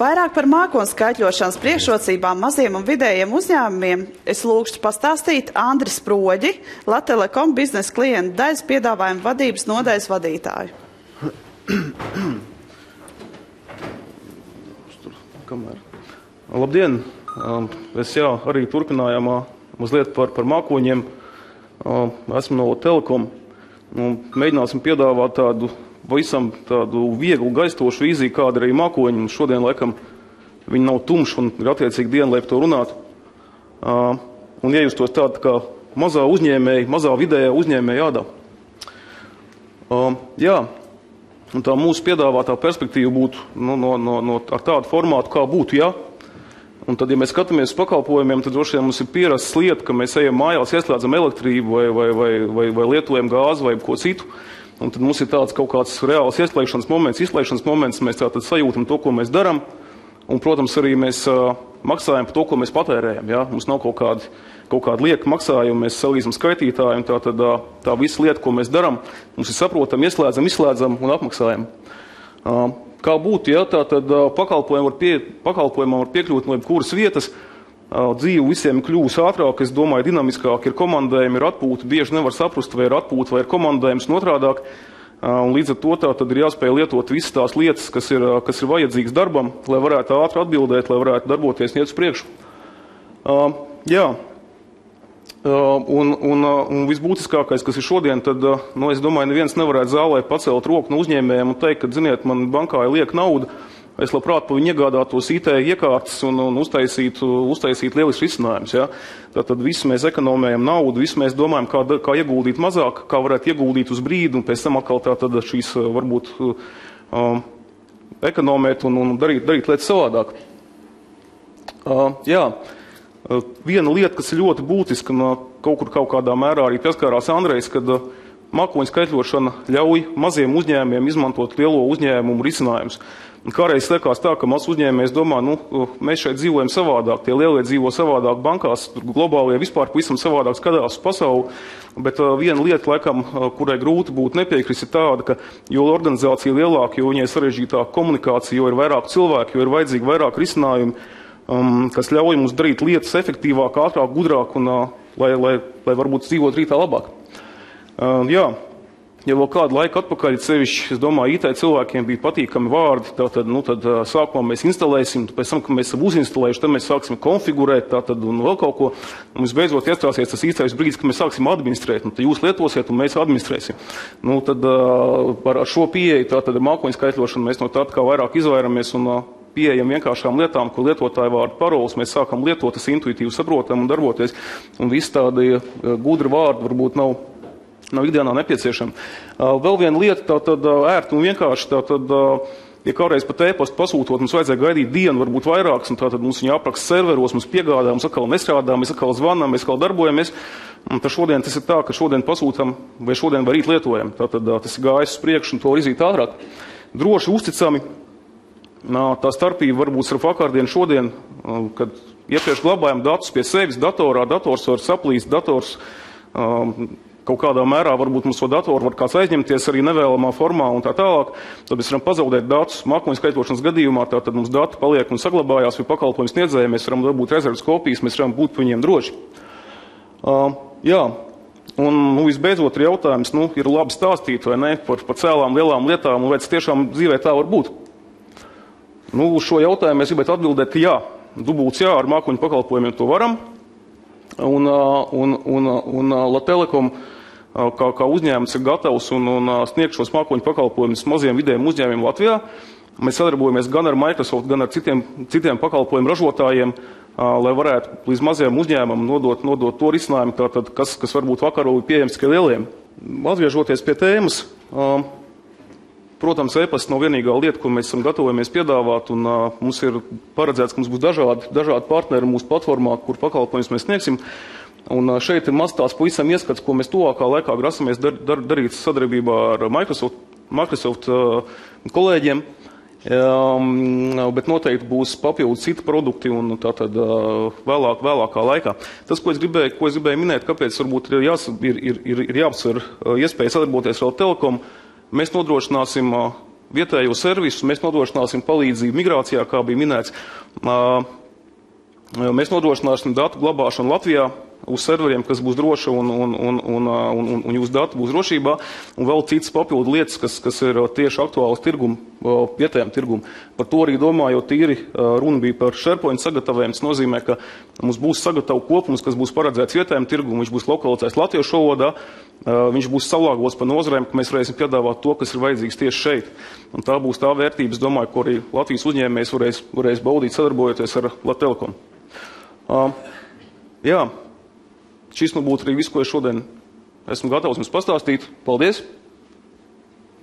Vairāk par mākoņu skaitļošanas priekšrocībām maziem un vidējiem uzņēmumiem es lūgšu pastāstīt Andris Proģi, Latelekom biznesa klientu daļas piedāvājuma vadības nodaļas vadītāju. Labdien! Es arī turpinājām mazliet par mākoņiem. Esmu no Telekom. Mēģināsim piedāvāt tādu vieglu, gaistošu vīziju, kāda arī mākoņi. Šodien, laikam, viņi nav tumši un ir attiecīgi diena, lai par to runātu. Un iejustos tāda kā mazā uzņēmēja, mazā vidējā uzņēmēja jādā. Un tā mūsu piedāvātā perspektīva būtu ar tādu formātu, kā būtu, Un tad, ja mēs skatāmies uz pakalpojumiem, tad droši vien mums ir pierasts lieta, ka mēs ejam mājās, ieslēdzam elektrību vai lietojam gāzi vai ko citu. Un tad mums ir tāds kaut kāds reāls izslēgšanas moments, mēs tātad sajūtam to, ko mēs daram. Un, protams, arī mēs maksājam par to, ko mēs patērējam. Mums nav kaut kāda lieka maksājuma, mēs salīdzam skaitītāju, un tā visa lieta, ko mēs daram, mums ir saprotam, izslēdzam un apmaksājam. Kā būtu, tātad pakalpojumam var piekļūt no jebkuras vietas, dzīve visiem kļūs ātrāk, es domāju, dinamiskāk, ir komandējumi, ir atpūta, bieži nevar saprast, vai ir atpūta, vai ir komandējums un otrādāk, un līdz ar to tātad ir jāspēj lietot visas tās lietas, kas ir vajadzīgas darbam, lai varētu ātri atbildēt, lai varētu darboties un iet uz priekšu. Un visbūtiskākais, kas ir šodien, tad, es domāju, neviens nevarētu zālē pacelt roku no uzņēmējiem un teikt, ka, ziniet, man bankā ir lieka nauda, es labprāt pa viņu iegādātos IT iekārtas un uztaisīt lielisks risinājums. Tātad visi mēs ekonomējam naudu, visi mēs domājam, kā ieguldīt mazāk, kā varētu ieguldīt uz brīdi, un pēc tam atkal tātad šīs varbūt ekonomēt un darīt lietas savādāk. Viena lieta, kas ir ļoti būtiska, kaut kādā mērā arī pieskārās Andrejs, kad mākoņu skaitļošana ļauj maziem uzņēmumiem izmantot lielo uzņēmumu risinājumus. Kādreiz liekas tā, ka mazs uzņēmējs domā, mēs šeit dzīvojam savādāk, tie lielie dzīvo savādāk bankās, globālie vispār pavisam savādāk skatās uz pasauli, bet viena lieta, laikam, kurai grūti būtu nepiekrist, ir tāda, ka jo organizācija lielāka, jo viņai sarežģītāka komunikācija, jo ir vairāk cilvēku, jo ir vajadzīgi vairāk risinājumu, kas ļauj mums darīt lietas efektīvāk, ātrāk, gudrāk un lai varbūt dzīvot rītā labāk. Ja vēl kādu laiku atpakaļ, sevišķi, es domāju, IT cilvēkiem bija patīkami vārdi, tad sākumā mēs instalēsim, pēc tam, kad mēs esam uzinstalējuši, tad mēs sāksim konfigurēt, un vēl kaut ko, un visbeidzot iestrāsies tas īstais brīdis, kad mēs sāksim administrēt, tad jūs lietosiet un mēs administrēsim. Tad ar šo pieeju, tātad mākoņu skaitļošanu mēs no tā kā vairāk izvairamies un pieejam vienkāršām lietām, ko lietotāju vārdu paroles, mēs sākam lietot, tas intuitīvi saprotam un darboties, un visi tādi gudri vārdi varbūt nav ikdienā nepieciešami. Vēl viena lieta, tātad ērti un vienkārši, ja kādreiz pat e-pastu pasūtot, mums vajadzēja gaidīt dienu, varbūt vairākas, un tātad mums viņa apraksta serveros, mums piegādā, mums atkal nestrādā, mēs atkal zvanām, mēs atkal darbojamies, un tad šodien tas ir tā, ka šodien pasūtam, vai šodien vai rīt lietojam, tātad tas ir gājis uz priekšu un to izīt ātrāk. Droši, uzticami, tā starpība varbūt ar vakardienu šodien, kad iepriekš glabājam datus pie sevis datorā, dators var saplīst, dators kaut kādā mērā varbūt mums to datoru var kāds aizņemties arī nevēlamā formā un tā tālāk, tad mēs varam pazaudēt datus mākoņu skaitļošanas gadījumā, tad mums dati paliek un saglabājās pie pakalpojumu sniedzēja, mēs varam dabūt rezerves kopijas, mēs varam būt viņiem droši. Un visbeidzot ir jautājums, ir labi stāstīt vai ne par cēlām lielām lietām, un vai tas tiešām dzīvē tā var būt? Uz šo jautājumu mēs gribētu atbildēt, ka dubults ar mākoņu pakalpojumiem to varam, un Latelekom kā uzņēmums ir gatavs un sniegt šos mākoņu pakalpojumus maziem vidējiem uzņēmumiem Latvijā. Mēs sadarbojamies gan ar Microsoft, gan ar citiem pakalpojumu ražotājiem, lai varētu līdz mazajiem uzņēmumam nodot to risinājumu, kas varbūt vakaro ir pieejams tikai lieliem. Atgriežoties pie tēmas, protams, e-pasts nav vienīgā lieta, ko mēs esam gatavojamies piedāvāt, un mums ir paredzēts, ka mums būs dažādi partneri mūsu platformā, kur pakalpojumus mēs sniegsim. Un šeit ir maz tās pavisam ieskats, ko mēs tuvākā laikā grasamies darīt sadarbībā ar Microsoft kolēģiem, bet noteikti būs papildus citi produkti un tātad vēlākā laikā. Tas, ko es gribēju minēt, kāpēc varbūt ir jāapsver iespēja sadarboties ar Telekom, mēs nodrošināsim vietējo servisu, mēs nodrošināsim palīdzību migrācijā, kā bija minēts. Mēs nodrošināsim datu glabāšanu Latvijā uz serveriem, kas būs droši un jūsu dati būs drošībā, un vēl citas papildu lietas, kas ir tieši aktuālas tirgumu, vietējiem tirgumu. Par to arī domājot tīri runa bija par SharePoint sagatavējums. Tas nozīmē, ka mums būs sagatava kopums, kas būs paredzēts vietējiem tirgumu, viņš būs lokalizēts latviešu valodā, viņš būs salāgots pa nozarēm, ka mēs varēsim piedāvāt to, kas ir vajadzīgs tieši šeit. Un tā būs tā vērtības, domāju, ko arī Latvijas uzņēmējs varēs baudīt sadarbojoties ar Latelekom. Jā, šis būtu arī viss, ko es šodien esmu gatavs jums pastāstīt. Paldies!